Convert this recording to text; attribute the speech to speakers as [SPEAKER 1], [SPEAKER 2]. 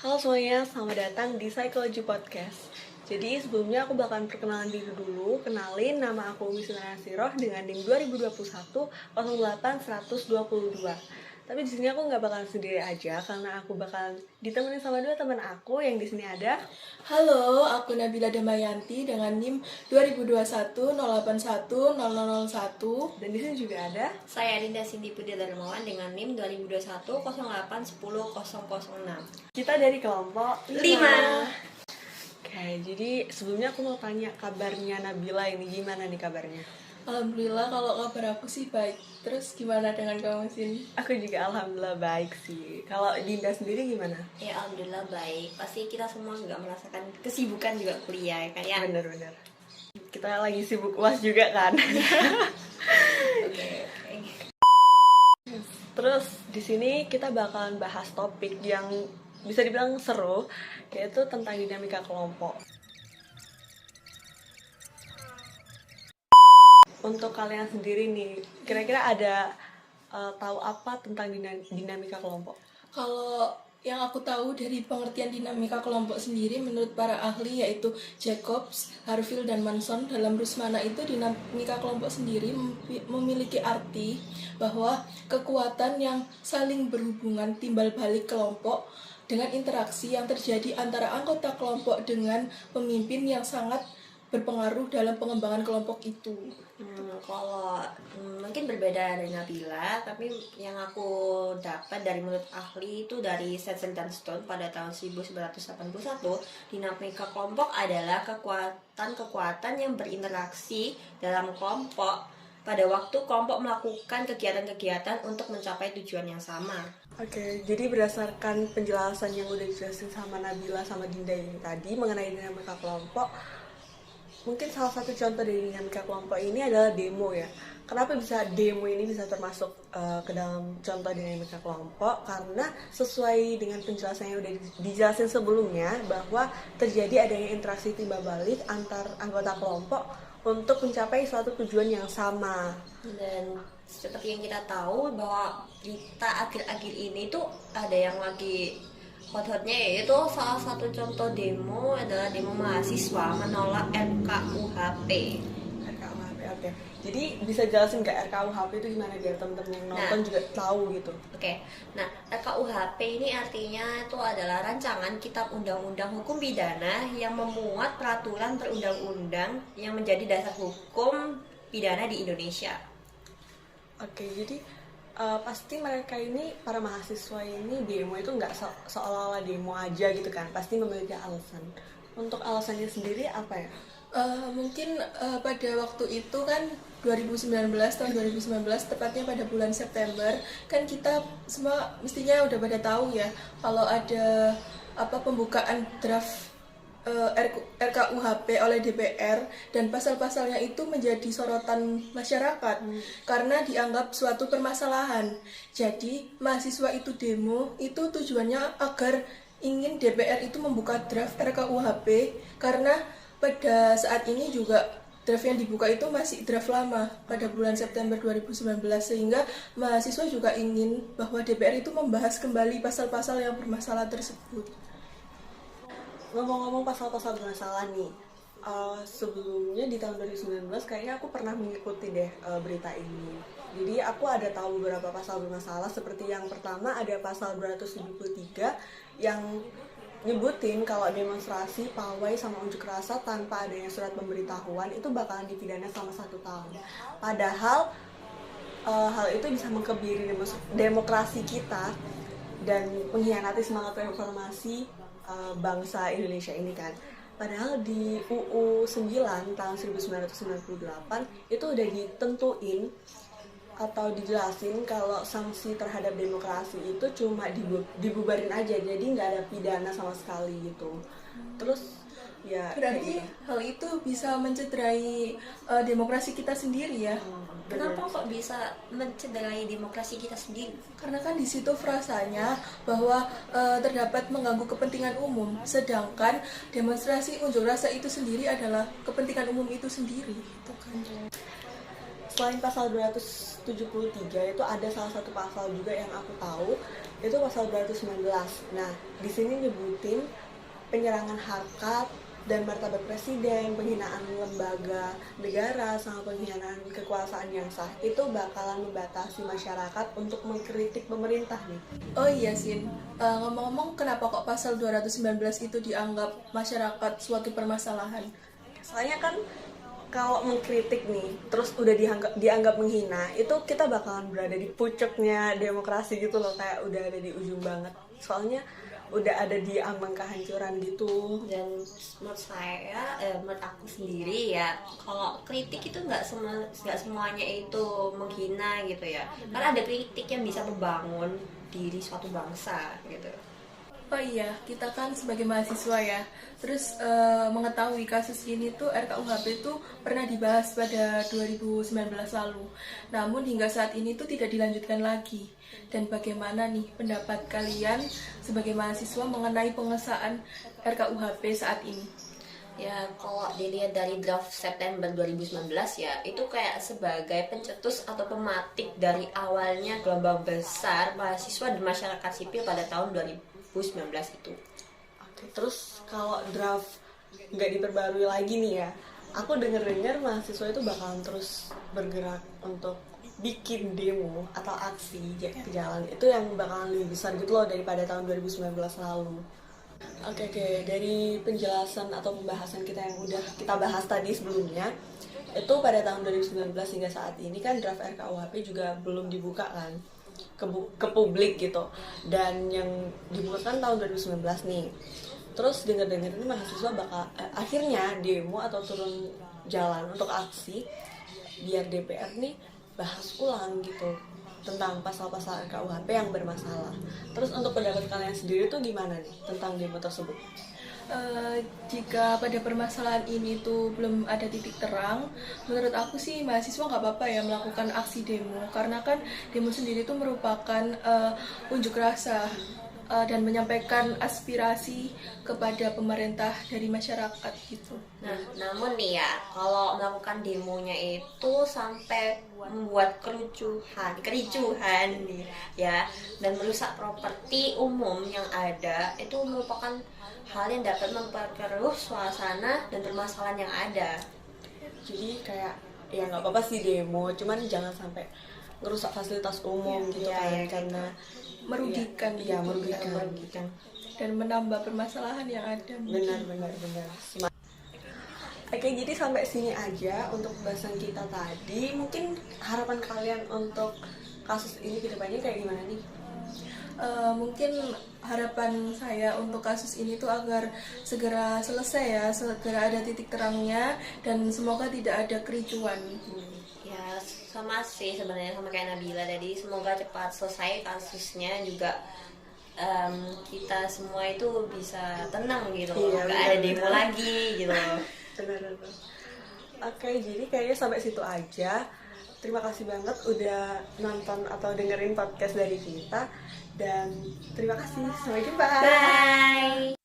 [SPEAKER 1] Halo semuanya, selamat datang di Psychology Podcast. Jadi sebelumnya aku bakalan perkenalan diri dulu. Kenalin, nama aku Umi Sunarsirah dengan NIM 2021 08 122. Tapi di sini aku nggak bakalan sendiri aja karena aku bakalan ditemenin sama dua teman aku yang di sini ada.
[SPEAKER 2] Halo, aku Nabila Damayanti dengan NIM 2021 081 0001.
[SPEAKER 1] Dan di sini juga ada.
[SPEAKER 3] Saya Dinda Cindy Putri Darmawan dengan NIM 2021 08 10 006.
[SPEAKER 1] Kita dari kelompok
[SPEAKER 3] 5.
[SPEAKER 1] Oke, jadi sebelumnya aku mau tanya kabarnya Nabila ini gimana nih kabarnya?
[SPEAKER 2] Alhamdulillah, kalau kabar aku sih baik. Terus gimana dengan kamu sini?
[SPEAKER 1] Aku juga alhamdulillah baik sih. Kalau Dinda sendiri gimana?
[SPEAKER 3] Ya alhamdulillah baik. Pasti kita semua juga merasakan kesibukan juga kuliah kan ya.
[SPEAKER 1] Bener-bener. Kita lagi sibuk UAS juga kan.
[SPEAKER 3] Oke.
[SPEAKER 1] Terus di sini kita bakalan bahas topik yang bisa dibilang seru, yaitu tentang dinamika kelompok. Untuk kalian sendiri nih, kira-kira ada tahu apa tentang dinamika kelompok?
[SPEAKER 2] Kalau yang aku tahu dari pengertian dinamika kelompok sendiri menurut para ahli yaitu Jacobs, Harville, dan Manson dalam Rusmana itu dinamika kelompok sendiri memiliki arti bahwa kekuatan yang saling berhubungan timbal balik kelompok dengan interaksi yang terjadi antara anggota kelompok dengan pemimpin yang sangat berpengaruh dalam pengembangan kelompok itu.
[SPEAKER 3] Kalau mungkin berbeda dari Nabila, tapi yang aku dapat dari menurut ahli itu dari Setzer dan Stone pada tahun 1981, dinamika kelompok adalah kekuatan-kekuatan yang berinteraksi dalam kelompok pada waktu kelompok melakukan kegiatan-kegiatan untuk mencapai tujuan yang sama.
[SPEAKER 1] Oke, jadi berdasarkan penjelasan yang udah dijelasin sama Nabila sama Dinda ini tadi mengenai dinamika kelompok, mungkin salah satu contoh dari dinamika kelompok ini adalah demo ya. Kenapa bisa demo ini bisa termasuk ke dalam contoh dinamika kelompok? Karena sesuai dengan penjelasan yang udah dijelasin sebelumnya bahwa terjadi adanya interaksi timbal balik antar anggota kelompok untuk mencapai suatu tujuan yang sama.
[SPEAKER 3] Dan seperti yang kita tahu bahwa kita akhir-akhir ini tuh ada yang lagi hot-hotnya, yaitu salah satu contoh demo adalah demo mahasiswa menolak RKUHP.
[SPEAKER 1] RKUHP, oke. Jadi bisa jelasin nggak RKUHP itu gimana biar temen-temen yang nonton juga tahu gitu.
[SPEAKER 3] Oke. Nah, RKUHP ini artinya itu adalah rancangan kitab undang-undang hukum pidana yang memuat peraturan perundang-undang yang menjadi dasar hukum pidana di Indonesia.
[SPEAKER 1] Oke, jadi pasti mereka ini, para mahasiswa ini demo itu nggak seolah-olah demo aja gitu kan, pasti memiliki alasan. Untuk alasannya sendiri apa ya?
[SPEAKER 2] Mungkin pada waktu itu kan tahun 2019 tepatnya pada bulan September kan kita semua mestinya udah pada tahu ya kalau ada pembukaan draft RKUHP oleh DPR dan pasal-pasalnya itu menjadi sorotan masyarakat karena dianggap suatu permasalahan. Jadi mahasiswa itu demo itu tujuannya agar ingin DPR itu membuka draft RKUHP karena pada saat ini juga draft yang dibuka itu masih draft lama pada bulan September 2019 sehingga mahasiswa juga ingin bahwa DPR itu membahas kembali pasal-pasal yang bermasalah tersebut.
[SPEAKER 1] Ngomong-ngomong pasal-pasal bermasalah nih, sebelumnya di tahun 2019 kayaknya aku pernah mengikuti deh berita ini. Jadi aku ada tahu beberapa pasal bermasalah, seperti yang pertama ada pasal 273 yang nyebutin kalau demonstrasi, pawai, sama unjuk rasa tanpa adanya surat pemberitahuan itu bakalan dipidana selama 1 tahun. Padahal hal itu bisa mengkebiri demokrasi kita dan mengkhianati semangat reformasi bangsa Indonesia ini kan. Padahal di UU 9 tahun 1998 itu udah ditentuin atau dijelasin kalau sanksi terhadap demokrasi itu cuma dibubarin aja, jadi nggak ada pidana sama sekali gitu. Terus ya
[SPEAKER 2] Berarti
[SPEAKER 1] gitu.
[SPEAKER 2] hal itu bisa mencederai demokrasi kita sendiri ya.
[SPEAKER 3] Kenapa kok bisa mencederai demokrasi kita sendiri?
[SPEAKER 2] Karena kan di situ frasanya bahwa terdapat mengganggu kepentingan umum, sedangkan demonstrasi unjuk rasa itu sendiri adalah kepentingan umum itu sendiri, gitu kan.
[SPEAKER 1] selain pasal 273 itu ada salah satu pasal juga yang aku tahu, itu pasal 219. Nah, di sini nyebutin penyerangan harkat dan martabat presiden, penghinaan lembaga negara, sama penghinaan kekuasaan yang sah itu bakalan membatasi masyarakat untuk mengkritik pemerintah nih.
[SPEAKER 2] Oh iya Sin, ngomong-ngomong kenapa kok pasal 219 itu dianggap masyarakat suatu permasalahan?
[SPEAKER 1] Soalnya kan kalau mengkritik nih, terus udah dianggap menghina, itu kita bakalan berada di pucuknya demokrasi gitu loh, kayak udah ada di ujung banget. Soalnya udah ada di ambang kehancuran gitu.
[SPEAKER 3] Dan menurut aku sendiri ya, kalau kritik itu nggak semuanya itu menghina gitu ya, karena ada kritik yang bisa membangun diri suatu bangsa gitu.
[SPEAKER 2] Oh iya, kita kan sebagai mahasiswa ya, terus mengetahui kasus ini tuh RKUHP tuh pernah dibahas pada 2019 lalu. Namun hingga saat ini tuh tidak dilanjutkan lagi. Dan bagaimana nih pendapat kalian sebagai mahasiswa mengenai pengesahan RKUHP saat ini?
[SPEAKER 3] Ya kalau dilihat dari draft September 2019 ya, itu kayak sebagai pencetus atau pematik dari awalnya gelombang besar mahasiswa dan masyarakat sipil pada tahun 2019 itu.
[SPEAKER 1] Oke, terus kalau draft nggak diperbarui lagi nih ya, aku dengar mahasiswa itu bakalan terus bergerak untuk bikin demo atau aksi ke jalan, itu yang bakalan lebih besar gitu loh daripada tahun 2019 lalu. Oke, dari penjelasan atau pembahasan kita yang udah kita bahas tadi sebelumnya, itu pada tahun 2019 hingga saat ini kan draft RKUHP juga belum dibuka kan ke publik gitu, dan yang dibuka kan tahun 2019 nih. Terus dengar ini mahasiswa bakal akhirnya demo atau turun jalan untuk aksi biar DPR nih bahas ulang gitu tentang pasal-pasal RKUHP yang bermasalah. Terus untuk pendapat kalian sendiri tuh gimana nih tentang demo tersebut?
[SPEAKER 2] Jika pada permasalahan ini tuh belum ada titik terang, menurut aku sih mahasiswa nggak apa-apa ya melakukan aksi demo, karena kan demo sendiri itu merupakan unjuk rasa dan menyampaikan aspirasi kepada pemerintah dari masyarakat gitu.
[SPEAKER 3] Nah, namun nih ya, kalau melakukan demonya itu sampai membuat kericuhan nih ya, dan merusak properti umum yang ada, itu merupakan hal yang dapat memperkeruh suasana dan permasalahan yang ada.
[SPEAKER 1] Jadi kayak ya nggak apa-apa sih demo, cuman jangan sampai ngerusak fasilitas umum gitu kan, karena
[SPEAKER 2] merugikan
[SPEAKER 1] ya,
[SPEAKER 2] gitu,
[SPEAKER 1] merugikan
[SPEAKER 2] dan menambah permasalahan yang ada.
[SPEAKER 1] Benar. Oke, jadi sampai sini aja untuk bahasan kita tadi. Mungkin harapan kalian untuk kasus ini ke depannya kayak gimana nih?
[SPEAKER 2] Mungkin harapan saya untuk kasus ini tuh agar segera selesai ya, segera ada titik terangnya, dan semoga tidak ada kericuan.
[SPEAKER 3] Ya sama sih sebenarnya, sama kayak Nabila tadi, semoga cepat selesai kasusnya juga, kita semua itu bisa tenang gitu,
[SPEAKER 1] Iya,
[SPEAKER 3] nggak ada demo lagi gitu.
[SPEAKER 1] Benar. Oke, jadi kayaknya sampai situ aja. Terima kasih banget udah nonton atau dengerin podcast dari kita, dan terima kasih, sampai jumpa.
[SPEAKER 3] Bye.